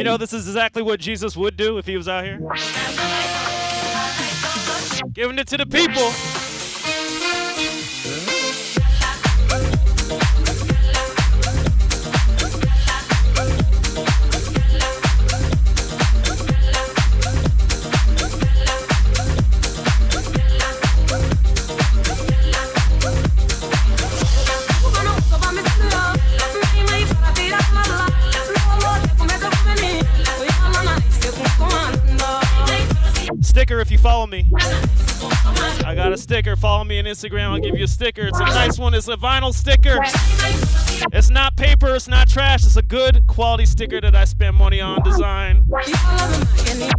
You know, this is exactly what Jesus would do if he was out here. Giving it to the people. Sticker if you follow me. I got a sticker. Follow me on Instagram. I'll give you a sticker. It's a nice one. It's a vinyl sticker. It's not paper. It's not trash. It's a good quality sticker that I spent money on design.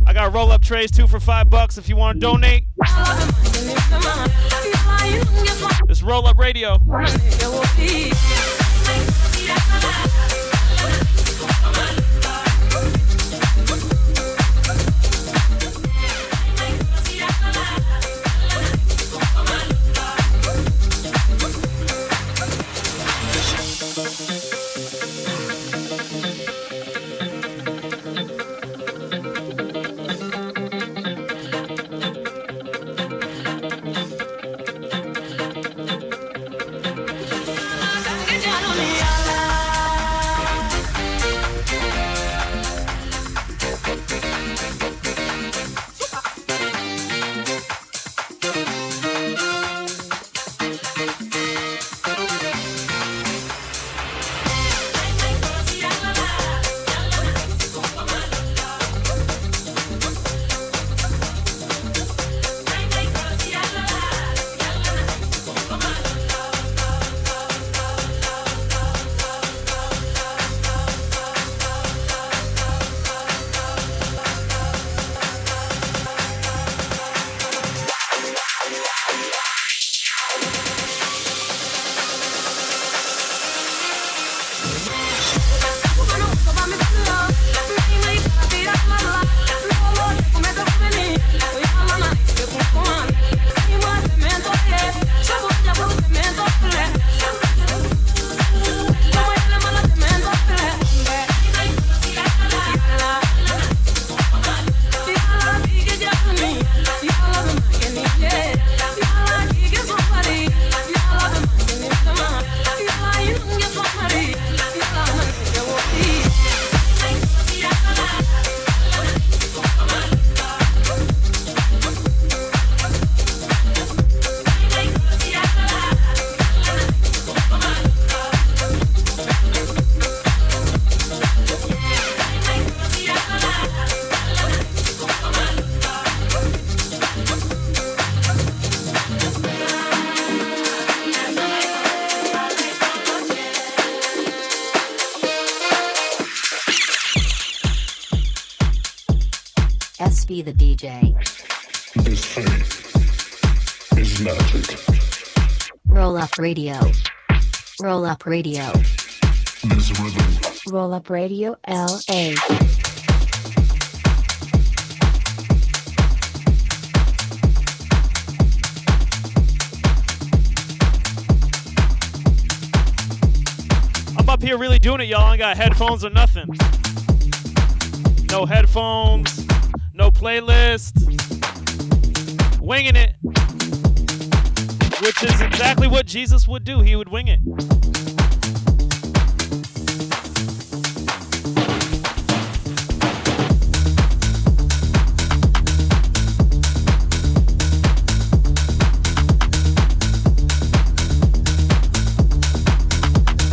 I got roll-up trays too for $5 if you want to donate. It's Roll-Up Radio. SBtheDJ. This faith is magic. Roll Up Radio. Roll Up Radio. This rhythm. Roll Up Radio LA. I'm up here really doing it, y'all. I ain't got headphones or nothing. No headphones, no playlist. Winging it. Which is exactly what Jesus would do. He would wing it.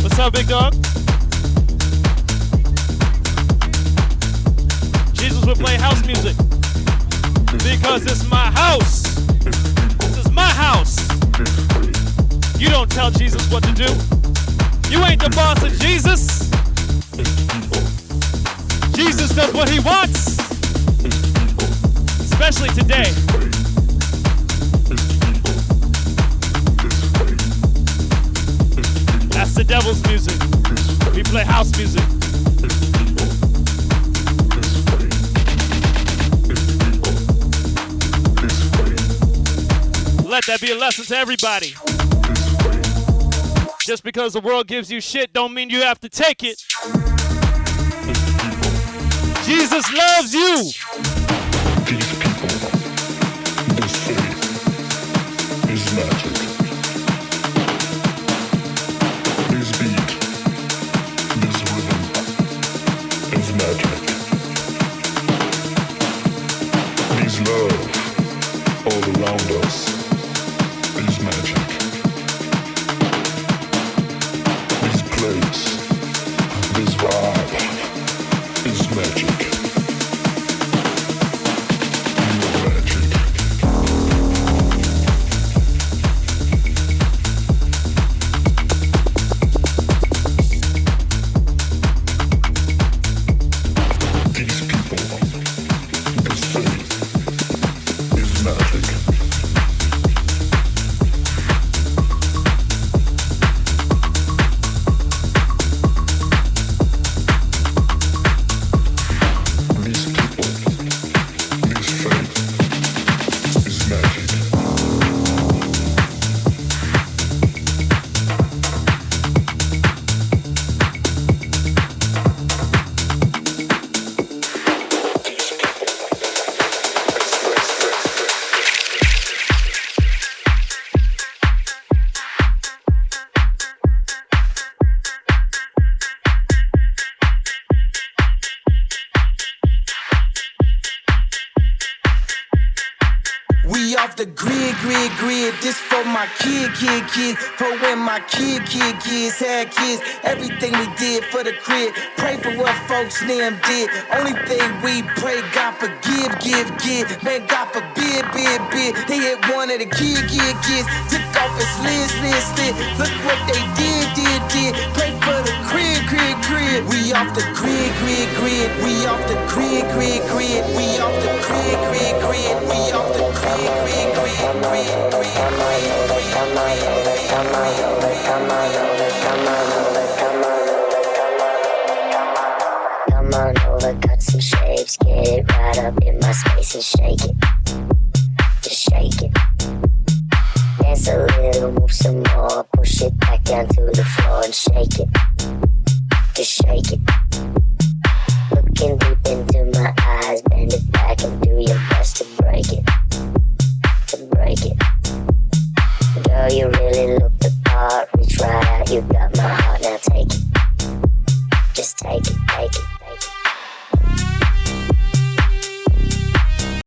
What's up, big dog? Jesus would play house music because it's my house. This is my house. You don't tell Jesus what to do. You ain't the boss of Jesus. Jesus does what he wants. Especially today. That's the devil's music. We play house music. Let that be a lesson to everybody. Just because the world gives you shit don't mean you have to take it. Jesus loves you. These people, this faith is magic. This beat, this rhythm is magic. This love all around us is magic. This place, this vibe is magic. This for my kid. For when my kids had kids. Everything we did for the crib. Pray for what folks them did. Only thing we pray, God forgive, give. Man, God forbid, bid. They hit one of the kids. Took off his slid. Look what they did. Pray for the crib. We off the grid. We off the grid. We off the grid. We off the grid. Come on over, cut some shapes, get it right up in my space and shake it. Just shake it. Dance a little, move some more, push it back down to the floor and shake it. Just shake it. Looking deep into my eyes, bend it back and do your best.